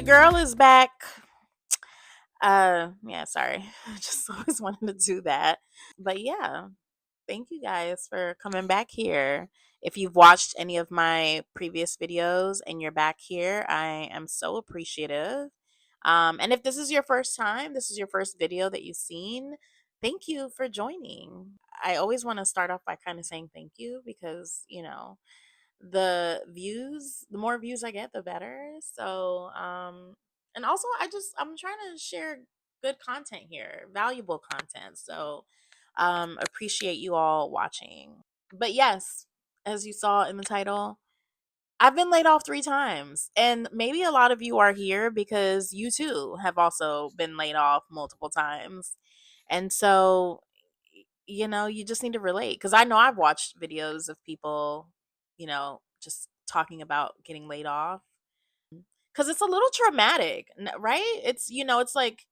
Your girl is back. Yeah, sorry. I just always wanted to do that. But yeah, thank you guys for coming back here. If you've watched any of my previous videos and you're back here, I am so appreciative. And if this is your first time, this is your first video that you've seen, thank you for joining. I always want to start off by kind of saying thank you because, the more views I get, the better. And also I'm trying to share good content here, valuable content. Appreciate you all watching. But yes, as you saw in the title, I've been laid off 3 times. And maybe a lot of you are here because you too have also been laid off multiple times. And so, you just need to relate. Because I know I've watched videos of people, just talking about getting laid off. Because it's a little traumatic, right? It's like,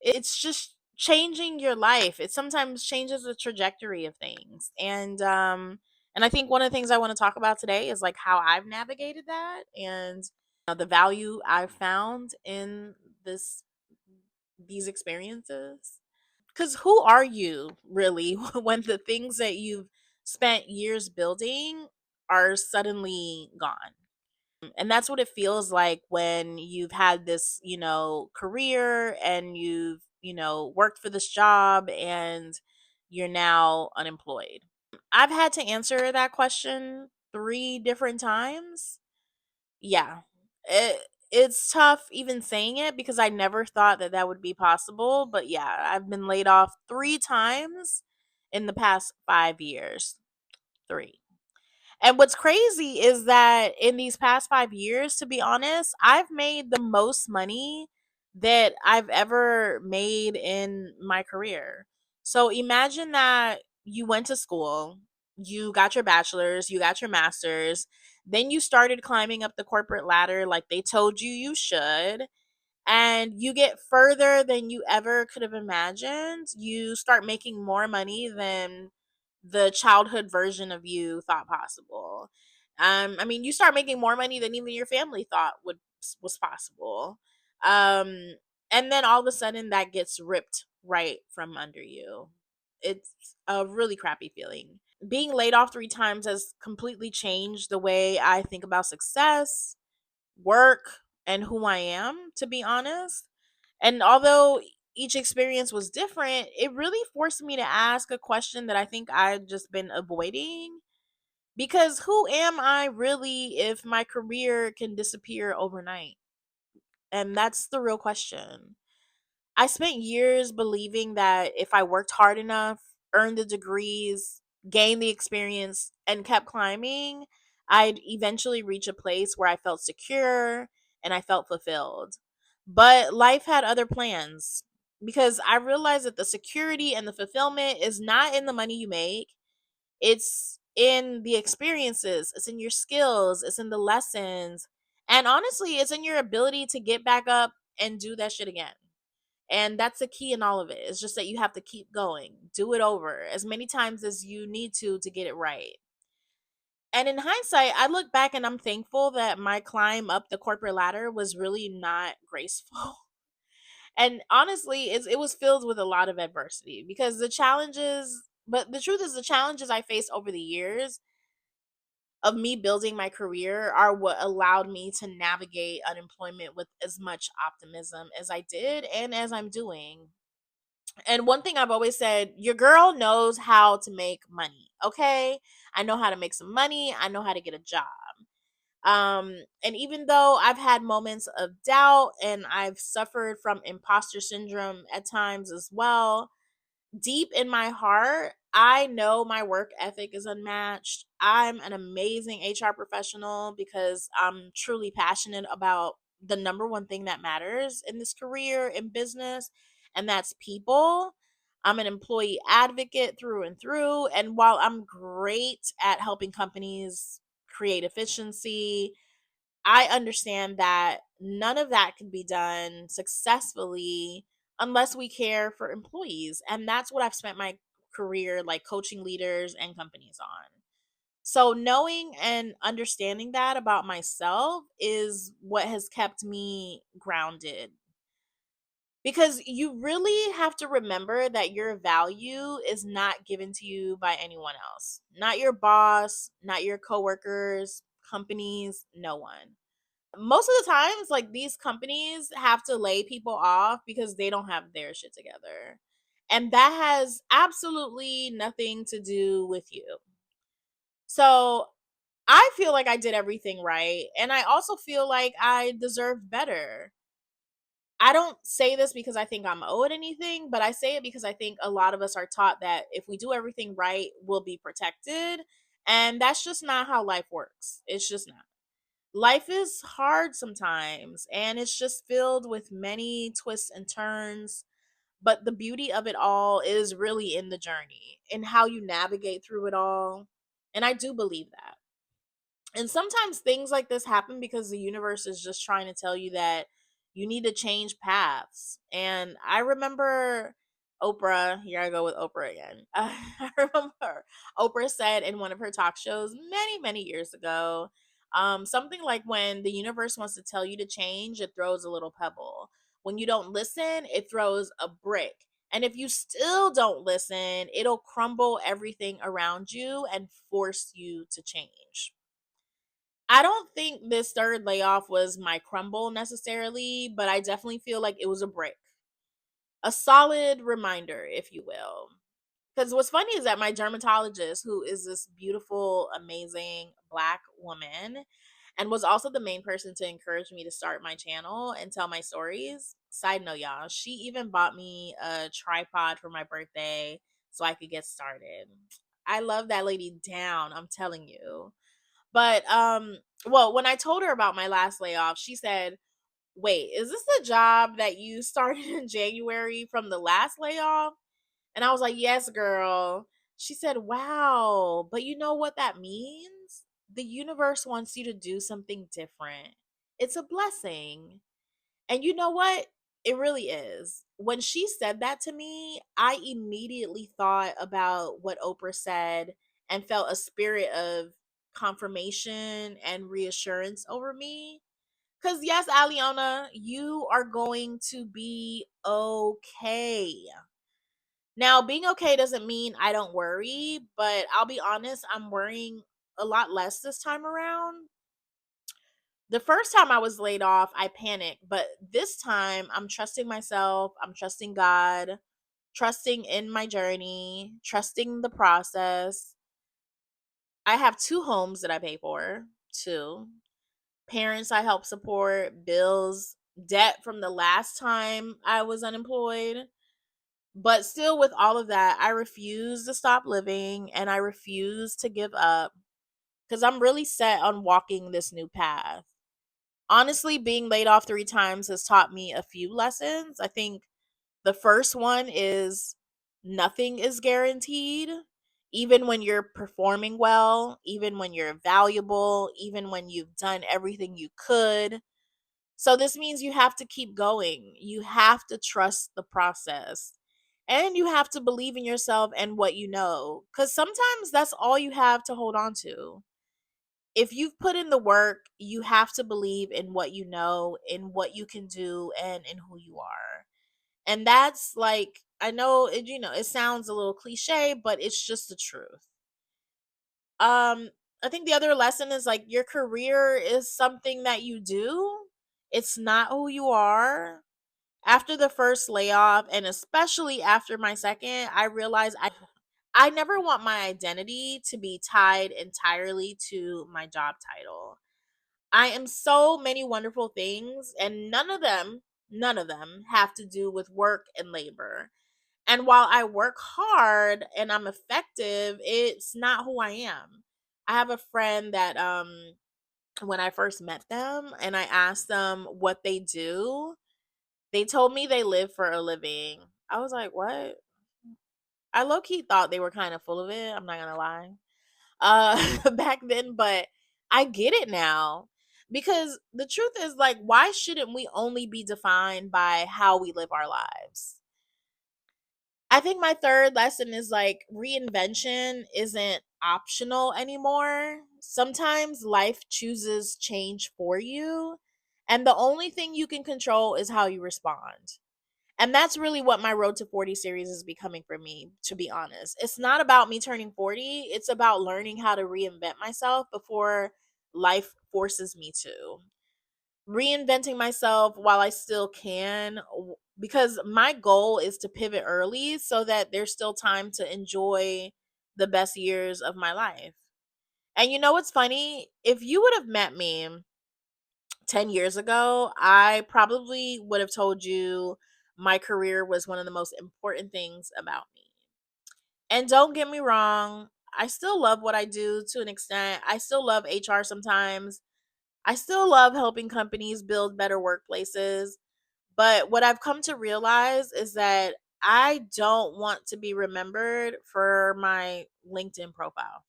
it's just changing your life. It sometimes changes the trajectory of things. And I think one of the things I want to talk about today is like how I've navigated that and the value I've found in this these experiences. Cuz who are you really when the things that you've spent years building are suddenly gone? And that's what it feels like when you've had this, career and you've, worked for this job and you're now unemployed. I've had to answer that question 3 different times. Yeah. It's tough even saying it because I never thought that that would be possible. But yeah, I've been laid off 3 times in the past 5 years. Three. And what's crazy is that in these past 5 years, to be honest, I've made the most money that I've ever made in my career. So imagine that you went to school, you got your bachelor's, you got your master's, then you started climbing up the corporate ladder like they told you you should, and you get further than you ever could have imagined. You start making more money than the childhood version of you thought possible. I mean, you start making more money than even your family thought was possible. Um, and then all of a sudden that gets ripped right from under you. It's a really crappy feeling. Being laid off 3 times has completely changed the way I think about success, work, and who I am, to be honest. And although each experience was different, it really forced me to ask a question that I think I've just been avoiding. Because who am I really if my career can disappear overnight? And that's the real question. I spent years believing that if I worked hard enough, earned the degrees, gained the experience, and kept climbing, I'd eventually reach a place where I felt secure and I felt fulfilled. But life had other plans because I realized that the security and the fulfillment is not in the money you make, it's in the experiences, it's in your skills, it's in the lessons, and honestly, it's in your ability to get back up and do that shit again. And that's the key in all of it. It's just that you have to keep going, do it over as many times as you need to get it right. And in hindsight, I look back and I'm thankful that my climb up the corporate ladder was really not graceful. And honestly, it was filled with a lot of adversity because but the truth is, the challenges I faced over the years of me building my career are what allowed me to navigate unemployment with as much optimism as I did and as I'm doing. And one thing I've always said, your girl knows how to make money. Okay. I know how to make some money. I know how to get a job. And even though I've had moments of doubt and I've suffered from imposter syndrome at times as well, deep in my heart, I know my work ethic is unmatched. I'm an amazing HR professional because I'm truly passionate about the number one thing that matters in this career in business, and that's people. I'm an employee advocate through and through. And while I'm great at helping companies create efficiency, I understand that none of that can be done successfully unless we care for employees. And that's what I've spent my career like coaching leaders and companies on. So knowing and understanding that about myself is what has kept me grounded, because you really have to remember that your value is not given to you by anyone else. Not your boss, not your coworkers, companies, no one. Most of the times, like, these companies have to lay people off because they don't have their shit together. And that has absolutely nothing to do with you. So I feel like I did everything right. And I also feel like I deserve better. I don't say this because I think I'm owed anything, but I say it because I think a lot of us are taught that if we do everything right, we'll be protected. And that's just not how life works. It's just not. Life is hard sometimes, and it's just filled with many twists and turns. But the beauty of it all is really in the journey and how you navigate through it all. And I do believe that. And sometimes things like this happen because the universe is just trying to tell you that you need to change paths. And I remember Oprah, here I go with Oprah again. I remember Oprah said in one of her talk shows many, many years ago, something like, when the universe wants to tell you to change, it throws a little pebble. When you don't listen, it throws a brick. And if you still don't listen, it'll crumble everything around you and force you to change. I don't think this third layoff was my crumble necessarily, but I definitely feel like it was a brick, a solid reminder, if you will. Because what's funny is that my dermatologist, who is this beautiful, amazing Black woman, and was also the main person to encourage me to start my channel and tell my stories. Side note, y'all, she even bought me a tripod for my birthday so I could get started. I love that lady down, I'm telling you. But well, when I told her about my last layoff, she said, "Wait, is this the job that you started in January from the last layoff?" And I was like, "Yes, girl." She said, "Wow, but you know what that means? The universe wants you to do something different. It's a blessing." And you know what? It really is. When she said that to me, I immediately thought about what Oprah said and felt a spirit of confirmation and reassurance over me. Because, yes, Aliona, you are going to be okay. Now, being okay doesn't mean I don't worry, but I'll be honest, I'm worrying a lot less this time around. The first time I was laid off, I panicked, but this time I'm trusting myself, I'm trusting God, trusting in my journey, trusting the process. I have two homes that I pay for, two parents I help support, bills, debt from the last time I was unemployed. But still, with all of that, I refuse to stop living and I refuse to give up because I'm really set on walking this new path. Honestly, being laid off 3 times has taught me a few lessons. I think the first one is nothing is guaranteed. Even when you're performing well, even when you're valuable, even when you've done everything you could. So this means you have to keep going. You have to trust the process. And you have to believe in yourself and what you know. Because sometimes that's all you have to hold on to. If you've put in the work, you have to believe in what you know, in what you can do, and in who you are. And that's like, I know it, it sounds a little cliche, but it's just the truth. Um, I think the other lesson is like, your career is something that you do. It's not who you are. After the first layoff, and especially after my second, I realized I never want my identity to be tied entirely to my job title. I am so many wonderful things, and none of them have to do with work and labor. And while I work hard and I'm effective, it's not who I am. I have a friend that when I first met them and I asked them what they do, they told me they live for a living. I was like, "What?" I low key thought they were kind of full of it, I'm not going to lie. Back then, but I get it now. Because the truth is, like, why shouldn't we only be defined by how we live our lives? I think my third lesson is like reinvention isn't optional anymore. Sometimes life chooses change for you, and the only thing you can control is how you respond. And that's really what my Road to 40 series is becoming for me, to be honest. It's not about me turning 40, it's about learning how to reinvent myself before life forces me to. Reinventing myself while I still can, because my goal is to pivot early so that there's still time to enjoy the best years of my life. And you know what's funny? If you would have met me 10 years ago, I probably would have told you my career was one of the most important things about me. And don't get me wrong, I still love what I do to an extent. I still love HR sometimes. I still love helping companies build better workplaces. But what I've come to realize is that I don't want to be remembered for my LinkedIn profile.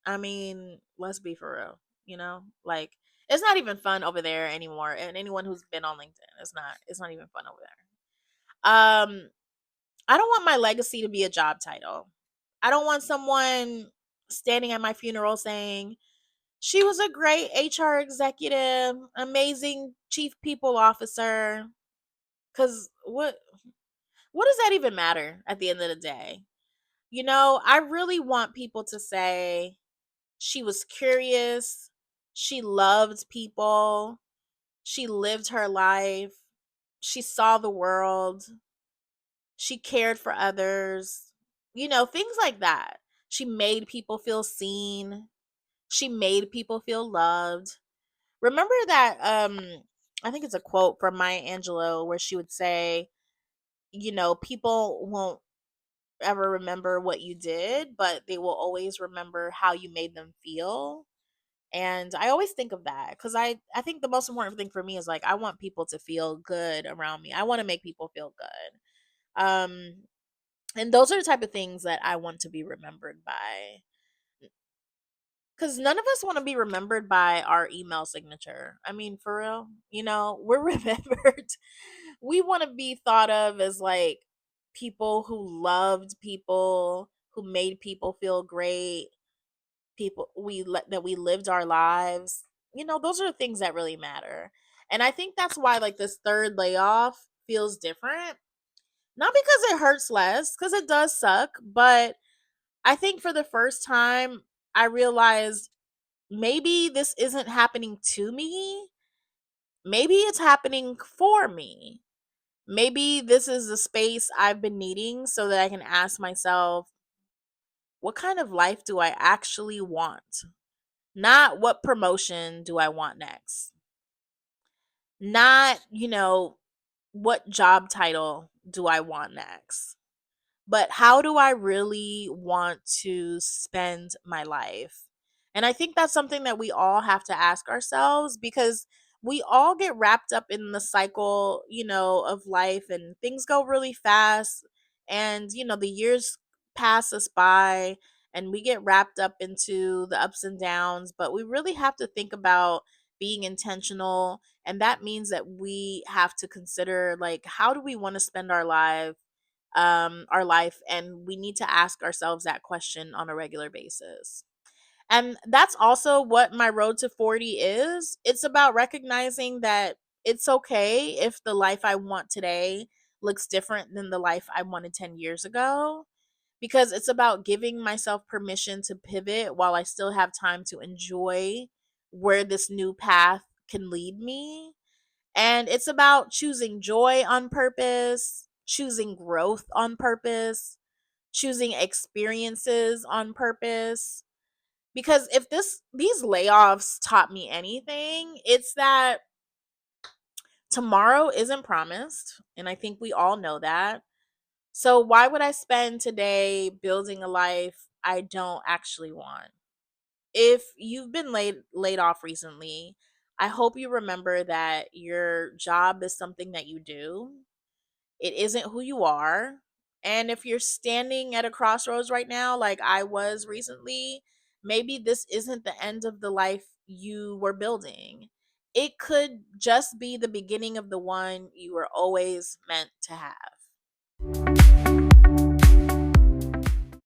I mean, let's be for real, Like it's not even fun over there anymore. And anyone who's been on LinkedIn, it's not even fun over there. I don't want my legacy to be a job title. I don't want someone standing at my funeral saying, "She was a great HR executive, amazing chief people officer." Cuz what does that even matter at the end of the day? I really want people to say she was curious, she loved people, she lived her life, she saw the world, she cared for others, things like that. She made people feel seen, she made people feel loved. Remember that I think it's a quote from Maya Angelou where she would say, people won't ever remember what you did, but they will always remember how you made them feel. And I always think of that because I think the most important thing for me is like I want people to feel good around me. I want to make people feel good. And those are the type of things that I want to be remembered by. Because none of us want to be remembered by our email signature. I mean, for real, we're remembered. We want to be thought of as like people who loved people, who made people feel great, people that we lived our lives. Those are the things that really matter. And I think that's why like this third layoff feels different. Not because it hurts less, because it does suck, but I think for the first time I realized maybe this isn't happening to me. Maybe it's happening for me. Maybe this is the space I've been needing so that I can ask myself, what kind of life do I actually want? Not what promotion do I want next? Not, what job title do I want next? But how do I really want to spend my life? And I think that's something that we all have to ask ourselves because we all get wrapped up in the cycle, of life and things go really fast and the years pass us by and we get wrapped up into the ups and downs, but we really have to think about being intentional, and that means that we have to consider like how do we want to spend our life, and we need to ask ourselves that question on a regular basis. And that's also what my Road to 40 is. It's about recognizing that it's okay if the life I want today looks different than the life I wanted 10 years ago, because it's about giving myself permission to pivot while I still have time to enjoy where this new path can lead me. And it's about choosing joy on purpose, choosing growth on purpose, choosing experiences on purpose. Because if these layoffs taught me anything, it's that tomorrow isn't promised, and I think we all know that. So why would I spend today building a life I don't actually want? If you've been laid off recently, I hope you remember that your job is something that you do. It isn't who you are. And if you're standing at a crossroads right now, like I was recently, maybe this isn't the end of the life you were building. It could just be the beginning of the one you were always meant to have.